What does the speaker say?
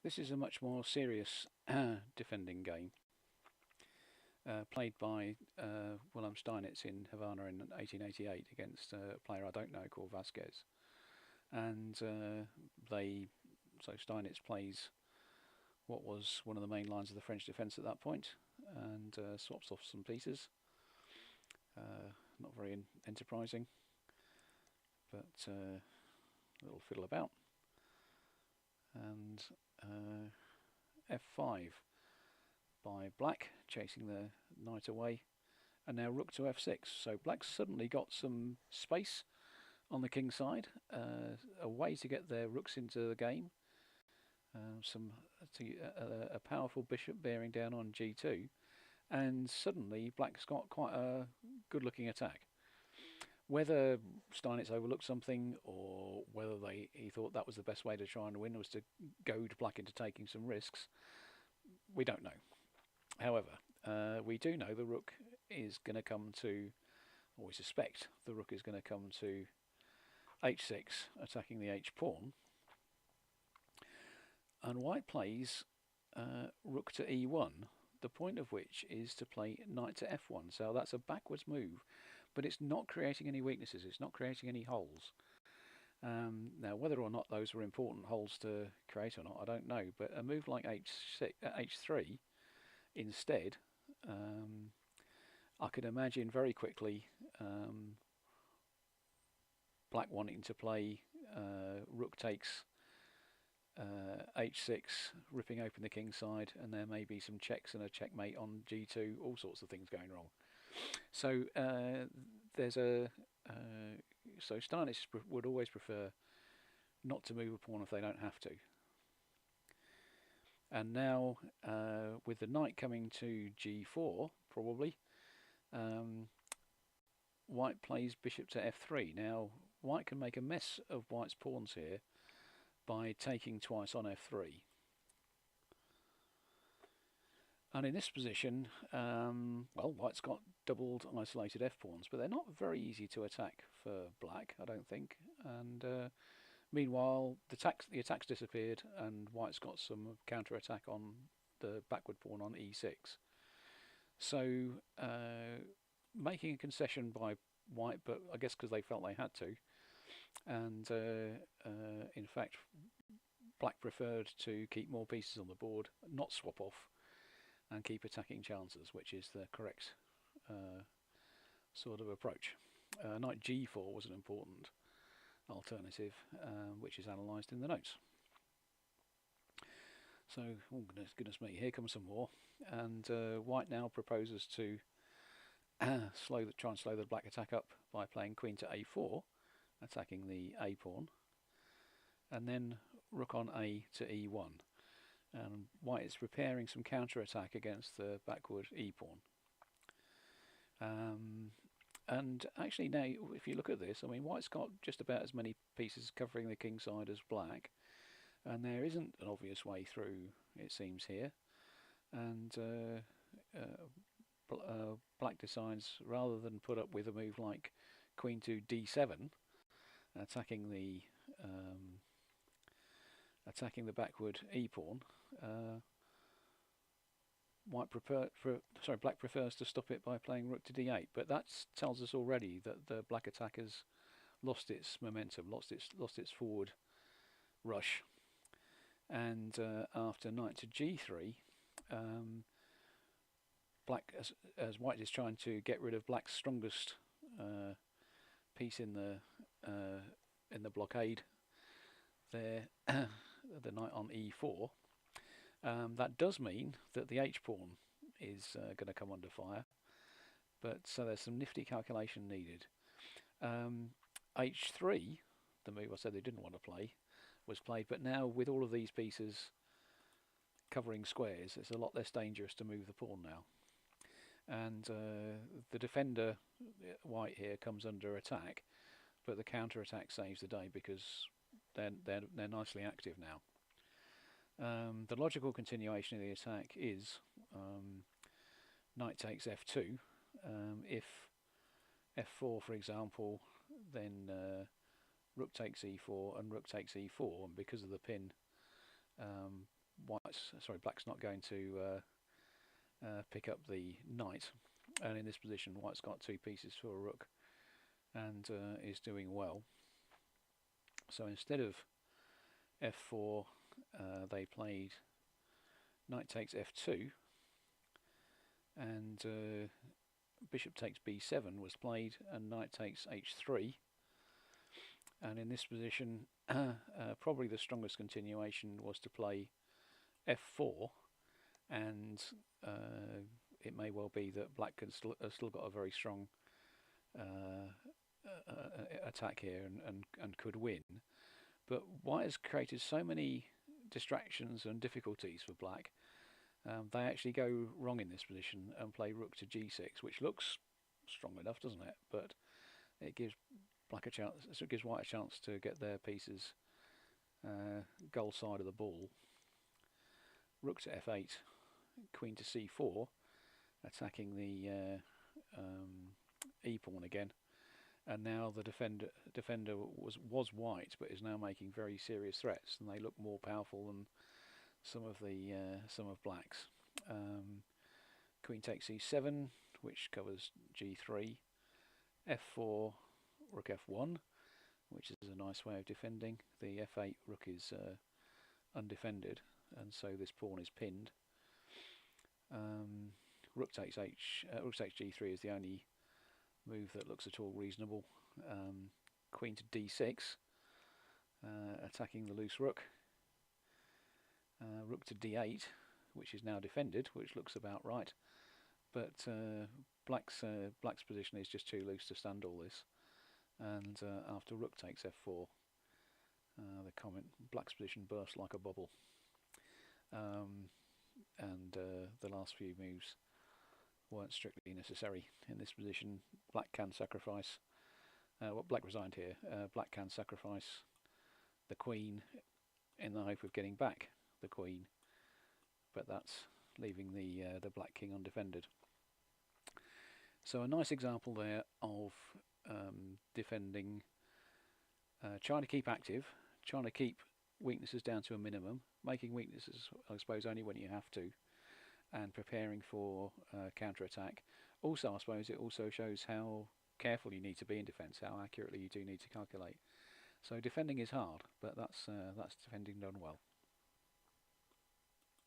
This is a much more serious defending game, played by Wilhelm Steinitz in Havana in 1888 against a player I don't know called Vasquez. And so Steinitz plays what was one of the main lines of the French defence at that point, and swaps off some pieces. Not very enterprising, but a little fiddle about. And F5 by black, chasing the knight away, and now rook to F6. So black's suddenly got some space on the king side, a way to get their rooks into the game, a powerful bishop bearing down on G2, and suddenly black's got quite a good-looking attack. Whether Steinitz overlooked something, or whether he thought that was the best way to try and win, was to goad black into taking some risks, we don't know. However, we do know the rook is going to come to, or we suspect the rook is going to come to H6, attacking the H pawn. And white plays rook to E1, the point of which is to play knight to F1. So that's a backwards move, but it's not creating any weaknesses, it's not creating any holes. Now, whether or not those were important holes to create or not, I don't know, but a move like H3 instead, I could imagine very quickly black wanting to play rook takes H6, ripping open the king side, and there may be some checks and a checkmate on G2, all sorts of things going wrong. So there's a so Steinitz would always prefer not to move a pawn if they don't have to. And now with the knight coming to G4, probably, white plays bishop to F3. Now white can make a mess of white's pawns here by taking twice on F3. And in this position, well, white's got doubled isolated f-pawns, but they're not very easy to attack for black, I don't think. And meanwhile, the attack's disappeared, and white's got some counter-attack on the backward pawn on E6. So making a concession by white, but I guess because they felt they had to. And in fact, black preferred to keep more pieces on the board, not swap off, and keep attacking chances, which is the correct sort of approach. Knight G4 was an important alternative, which is analysed in the notes. So, oh goodness me, here comes some more, and white now proposes to try and slow the black attack up by playing queen to A4, attacking the A pawn, and then rook on A to E1. And white is preparing some counter-attack against the backward E pawn. And actually now, if you look at this, I mean, white's got just about as many pieces covering the king side as black, and there isn't an obvious way through, it seems, here. And black decides, rather than put up with a move like queen to D7, attacking the backward E pawn, black prefers to stop it by playing rook to D8. But that tells us already that the black attack has lost its momentum, lost its forward rush. And after knight to G3, black, as white is trying to get rid of black's strongest piece in the blockade there, the knight on E4, that does mean that the H pawn is going to come under fire, but so there's some nifty calculation needed. H3, the move I said they didn't want to play, was played, but now with all of these pieces covering squares, it's a lot less dangerous to move the pawn now. And the defender, white here, comes under attack, but the counter-attack saves the day because they're nicely active now. The logical continuation of the attack is knight takes F2. If F4, for example, then rook takes E4 and rook takes E4, and because of the pin, black's not going to pick up the knight, and in this position, white's got two pieces for a rook and is doing well. So instead of f4, they played knight takes f2, and bishop takes b7 was played, and knight takes h3. And in this position, probably the strongest continuation was to play f4, and it may well be that black has still got a very strong attack here and could win. But white has created so many distractions and difficulties for black. They actually go wrong in this position and play rook to g6, which looks strong enough, doesn't it? But it gives black a chance. So it gives white a chance to get their pieces goal side of the ball. Rook to f8, queen to c4, attacking the e pawn again. And now the defender was white, but is now making very serious threats, and they look more powerful than some of black's. Queen takes e7, which covers g3. f4, rook f1, which is a nice way of defending. The f8 rook is undefended, and so this pawn is pinned. Rook takes g3 is the only move that looks at all reasonable. Queen to d6, attacking the loose rook. Rook to d8, which is now defended, which looks about right, but black's position is just too loose to stand all this. And after rook takes f4, the comment, black's position burst like a bubble. And the last few moves weren't strictly necessary. In this position, black can sacrifice, black resigned here, black can sacrifice the queen in the hope of getting back the queen, but that's leaving the black king undefended. So a nice example there of defending, trying to keep active, trying to keep weaknesses down to a minimum, making weaknesses, I suppose, only when you have to, and preparing for counter-attack. Also, I suppose it also shows how careful you need to be in defence, how accurately you do need to calculate. So defending is hard, but that's defending done well.